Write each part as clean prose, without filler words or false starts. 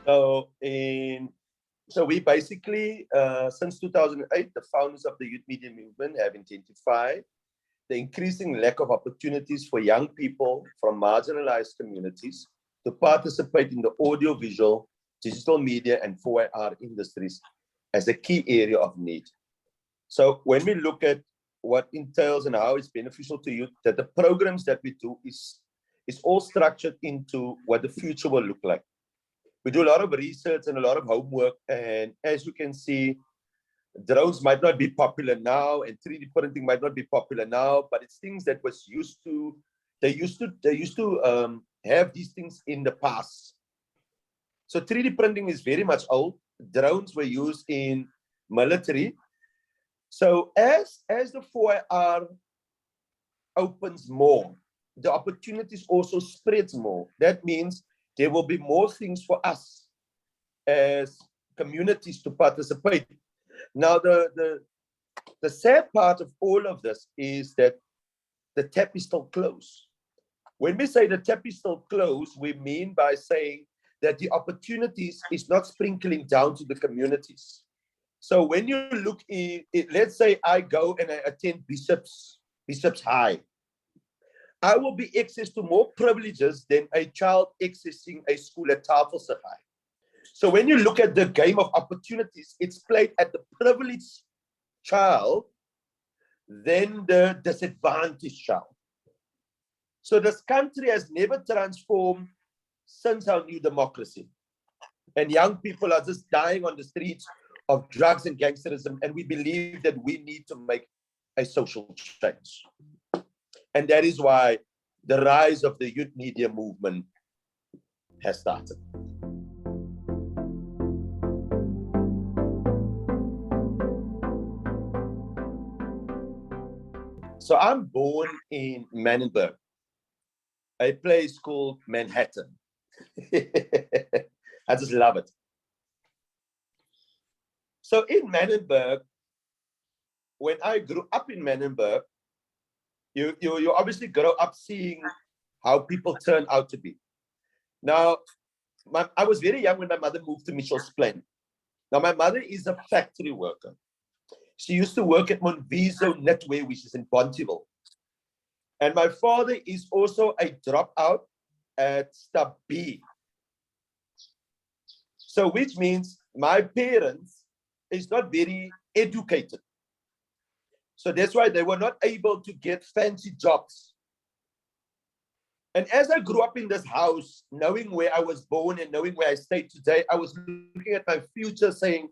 So we basically, since 2008, the founders of the youth media movement have identified the increasing lack of opportunities for young people from marginalized communities to participate in the audiovisual, digital media, and 4IR industries as a key area of need. So when we look at what entails and how it's beneficial to youth, that the programs that we do is all structured into what the future will look like. We do a lot of research and a lot of homework, and as you can see, drones might not be popular now, and 3D printing might not be popular now, but it's things that was used to. They used to have these things in the past. So 3D printing is very much old. Drones were used in military. So as the 4IR opens more, the opportunities also spreads more. That means there will be more things for us as communities to participate. Now, the sad part of all of this is that the tap is still closed. When we say the tap is still closed, we mean by saying that the opportunities is not sprinkling down to the communities. So when you look in, let's say I go and I attend Bishop's High, I will be access to more privileges than a child accessing a school at Tafelse High. So when you look at the game of opportunities, it's played at the privileged child than the disadvantaged child. So this country has never transformed since our new democracy. And young people are just dying on the streets of drugs and gangsterism, and we believe that we need to make a social change. And that is why the rise of the youth media movement has started. So I'm born in Manenberg, a place called Manhattan. I just love it. So in Manenberg, when I grew up in Manenberg, you obviously grow up seeing how people turn out to be. Now, I was very young when my mother moved to Mitchell's Plain. Now, my mother is a factory worker. She used to work at Monviso Knitwear, which is in Bonteville. And my father is also a dropout at Stub B. So which means my parents is not very educated. So that's why they were not able to get fancy jobs. And as I grew up in this house, knowing where I was born and knowing where I stay today, I was looking at my future saying,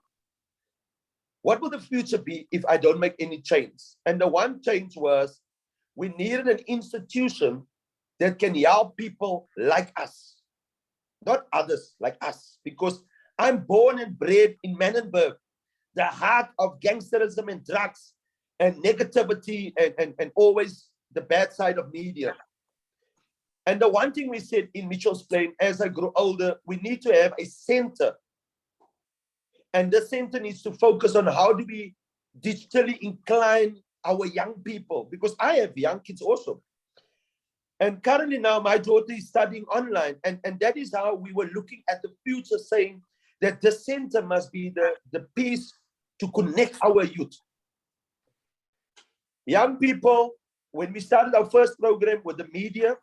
what will the future be if I don't make any change? And the one change was we needed an institution that can help people like us, not others like us, because I'm born and bred in Manenberg, the heart of gangsterism and drugs and negativity and always the bad side of media. And the one thing we said in Mitchell's Plain, as I grew older, we need to have a center. And the center needs to focus on how do we digitally incline our young people, because I have young kids also. And currently now my daughter is studying online. And that is how we were looking at the future, saying that the center must be the piece to connect our youth. Young people, when we started our first program with the media,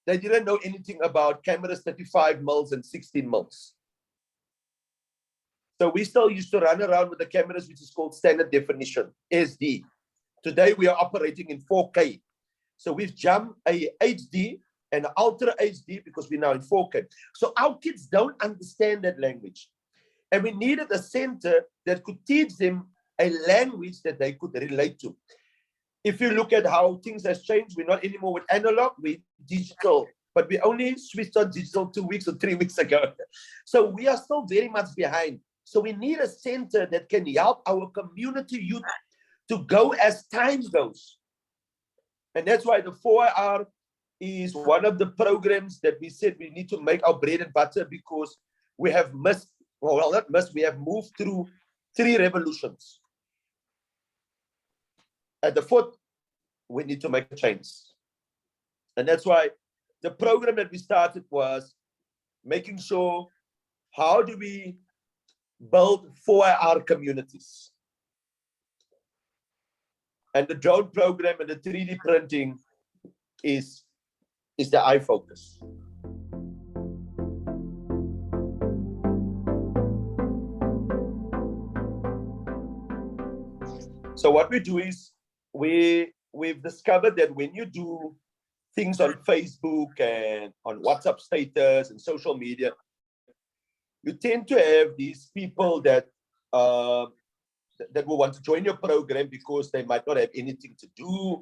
they didn't know anything about cameras 35 mils and 16 mils. So we still used to run around with the cameras, which is called standard definition, SD. Today we are operating in 4K. So we've jumped a HD and ultra HD because we're now in 4K. So our kids don't understand that language. And we needed a center that could teach them a language that they could relate to. If you look at how things has changed, we're not anymore with analog, we're digital. But we only switched on digital 2 weeks or 3 weeks ago. So we are still very much behind. So we need a center that can help our community youth to go as time goes. And that's why the 4IR is one of the programs that we said we need to make our bread and butter, because we have missed, well, not missed, we have moved through 3 revolutions. At the 4th, we need to make a change. And that's why the program that we started was making sure how do we build for our communities? And the drone program and the 3D printing is the eye focus. So what we do is we've discovered that when you do things on Facebook and on WhatsApp status and social media, you tend to have these people that that will want to join your program because they might not have anything to do,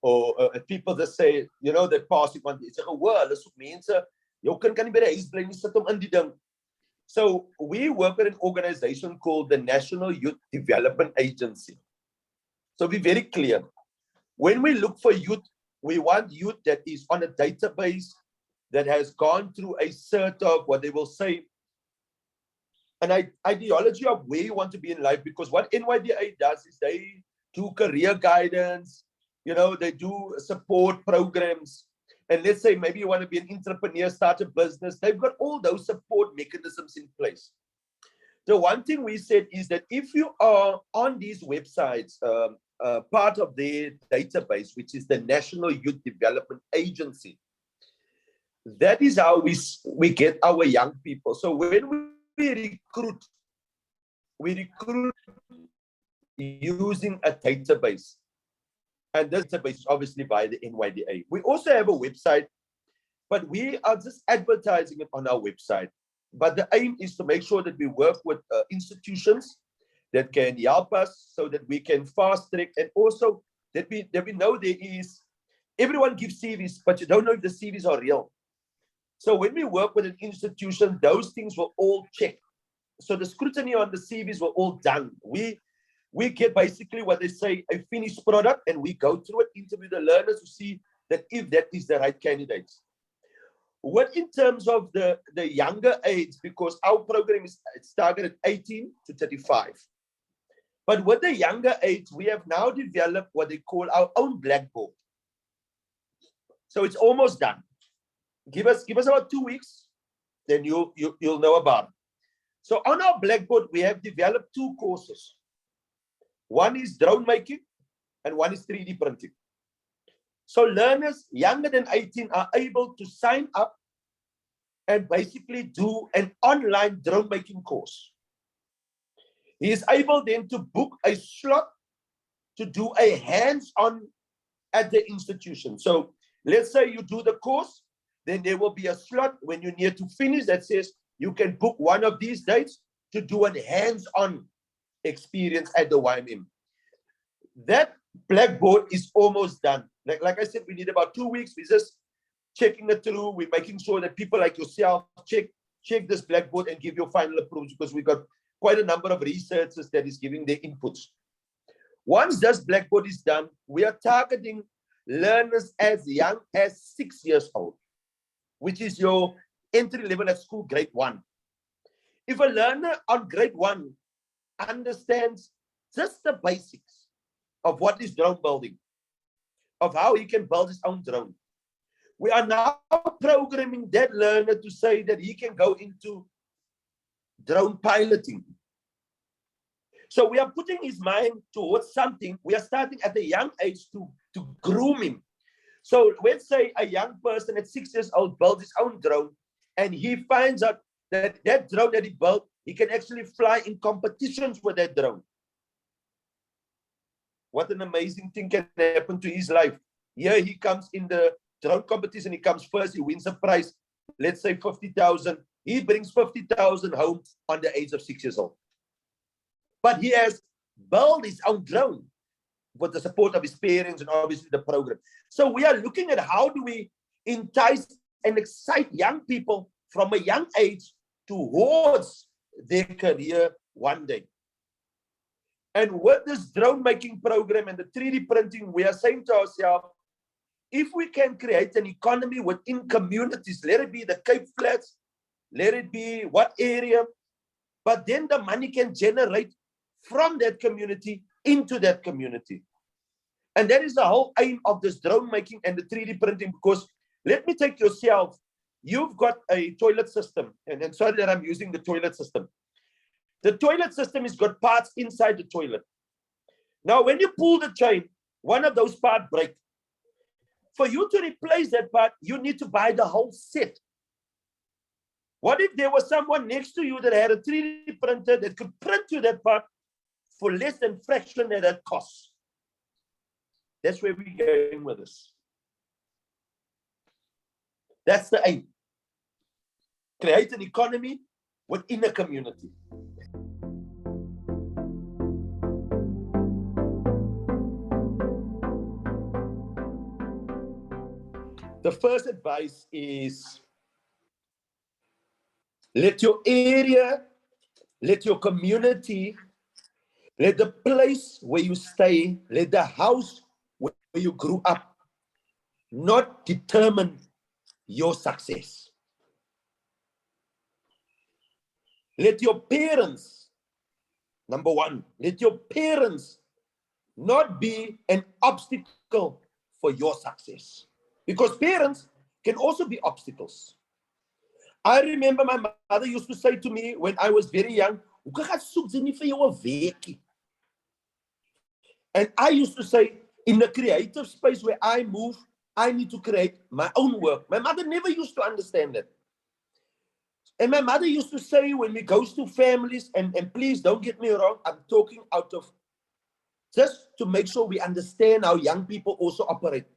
or people that say, you know, they're passing on. They say, "Oh, well, let's mense, jou kind kan nie by die huis bly nie, sit hom in die ding." So we work with an organization called the National Youth Development Agency. So be very clear. When we look for youth, we want youth that is on a database that has gone through a sort of what they will say, an ideology of where you want to be in life. Because what NYDA does is they do career guidance, you know, they do support programs. And let's say maybe you want to be an entrepreneur, start a business. They've got all those support mechanisms in place. The one thing we said is that if you are on these websites, part of their database, which is the National Youth Development Agency, that is how we get our young people. So when we recruit using a database, and this database is obviously by the NYDA. We also have a website, but we are just advertising it on our website. But the aim is to make sure that we work with institutions that can help us so that we can fast track, and also that we know there is, everyone gives CVs, but you don't know if the CVs are real. So when we work with an institution, those things were all checked. So the scrutiny on the CVs were all done. We get basically what they say, a finished product, and we go through it, interview the learners to see that if that is the right candidates. What in terms of the younger age, because our program is targeted 18 to 35. But with the younger age, we have now developed what they call our own blackboard. So it's almost done. Give us about 2 weeks, then you'll know about it. So on our blackboard, we have developed 2 courses. One is drone making and one is 3D printing. So learners younger than 18 are able to sign up and basically do an online drone making course. He is able then to book a slot to do a hands-on at the institution. So let's say you do the course, then there will be a slot when you're near to finish that says you can book one of these dates to do a hands-on experience at the YMM. That blackboard is almost done. Like I said, we need about 2 weeks. We're just checking it through. We're making sure that people like yourself check this blackboard and give your final approval, because we've got quite a number of researchers that is giving their inputs. Once this blackboard is done, we are targeting learners as young as 6 years old, which is your entry level at school, grade 1. If a learner on grade 1 understands just the basics of what is drone building, of how he can build his own drone, we are now programming that learner to say that he can go into drone piloting. So we are putting his mind towards something. We are starting at a young age to groom him. So let's say a young person at 6 years old builds his own drone, and he finds out that that drone that he built, he can actually fly in competitions with that drone. What an amazing thing can happen to his life. Here he comes in the drone competition, he comes first, he wins a prize, let's say 50,000. He brings 50,000 home on the age of 6 years old. But he has built his own drone with the support of his parents and obviously the program. So we are looking at how do we entice and excite young people from a young age towards their career one day. And with this drone making program and the 3D printing, we are saying to ourselves, if we can create an economy within communities, let it be the Cape Flats, let it be what area, but then the money can generate from that community into that community. And that is the whole aim of this drone making and the 3D printing, because let me take yourself, you've got a toilet system, and sorry that I'm using the toilet system. The toilet system has got parts inside the toilet. Now, when you pull the chain, one of those parts breaks. For you to replace that part, you need to buy the whole set. What if there was someone next to you that had a 3D printer that could print you that part for less than fraction of that cost? That's where we're going with this. That's the aim. Create an economy within a community. The first advice is let your area, let your community, let the place where you stay, let the house where you grew up not determine your success. Let your parents, number one, let your parents not be an obstacle for your success. Because parents can also be obstacles. I remember my mother used to say to me when I was very young, and I used to say, in the creative space where I move, I need to create my own work. My mother never used to understand that. And my mother used to say when we go to families, and please don't get me wrong, I'm talking out of just to make sure we understand how young people also operate.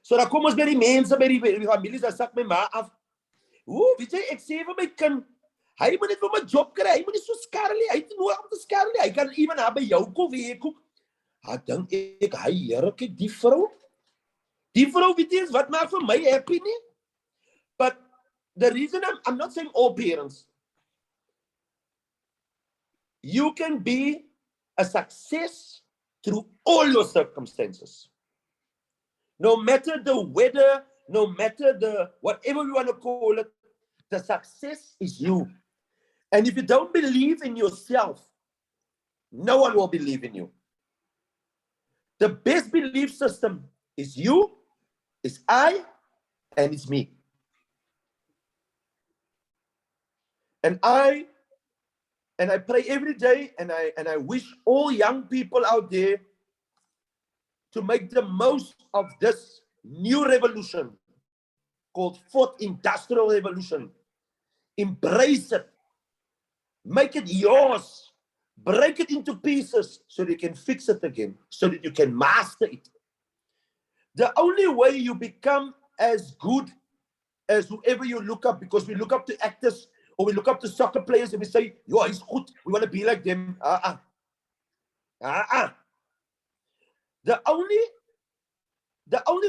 So dan kom ons by die mense, by die families, dan sak my ma af. Weet jy, ek sê vir my kind, hy moet net vir my job kry, hy moet nie so skarrelie, hy het nie nodig om te skarrelie, hy kan even na by jou kom, wie ek ook. Dink ek, hy Here, kyk die vrou, weet jy, wat maak vir my happy nie? But the reason I'm not saying all parents, you can be a success through all your circumstances. No matter the weather, no matter the whatever we want to call it, the success is you. And if you don't believe in yourself, no one will believe in you. The best belief system is you, is I, and it's me. And I pray every day, and I wish all young people out there to make the most of this new revolution called Fourth Industrial Revolution. Embrace it. Make it yours. Break it into pieces so that you can fix it again, so that you can master it. The only way you become as good as whoever you look up, because we look up to actors or we look up to soccer players and we say, yo, he's good, we want to be like them. The only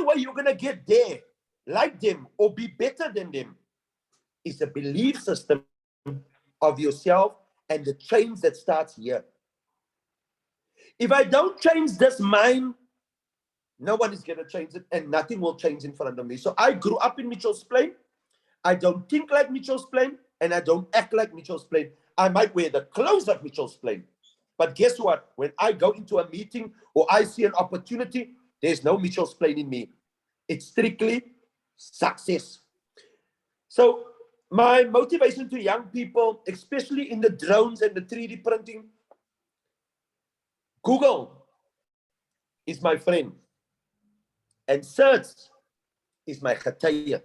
way you're going to get there, like them, or be better than them, is a belief system of yourself and the change that starts here. If I don't change this mind, no one is going to change it, and nothing will change in front of me. So I grew up in Mitchell's Plain. I don't think like Mitchell's Plain, and I don't act like Mitchell's Plain. I might wear the clothes of Mitchell's Plain. But guess what? When I go into a meeting or I see an opportunity, there's no Mitchell's Plain in me. It's strictly success. So my motivation to young people, especially in the drones and the 3D printing, Google is my friend. And search is my khataya.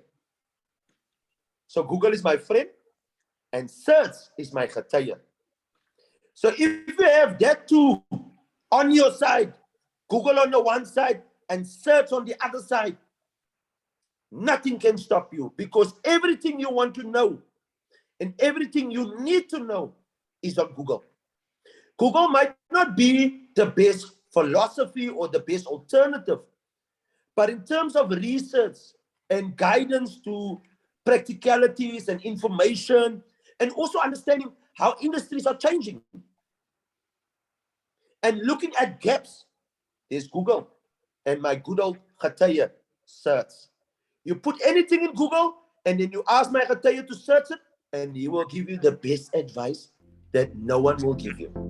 So Google is my friend, and search is my khataya. So if you have that two on your side, Google on the one side and search on the other side, nothing can stop you, because everything you want to know and everything you need to know is on Google. Google might not be the best philosophy or the best alternative, but in terms of research and guidance to practicalities and information, and also understanding how industries are changing and looking at gaps, there's Google and my good old khataya, search. You put anything in Google and then you ask my khataya to search it, and he will give you the best advice that no one will give you.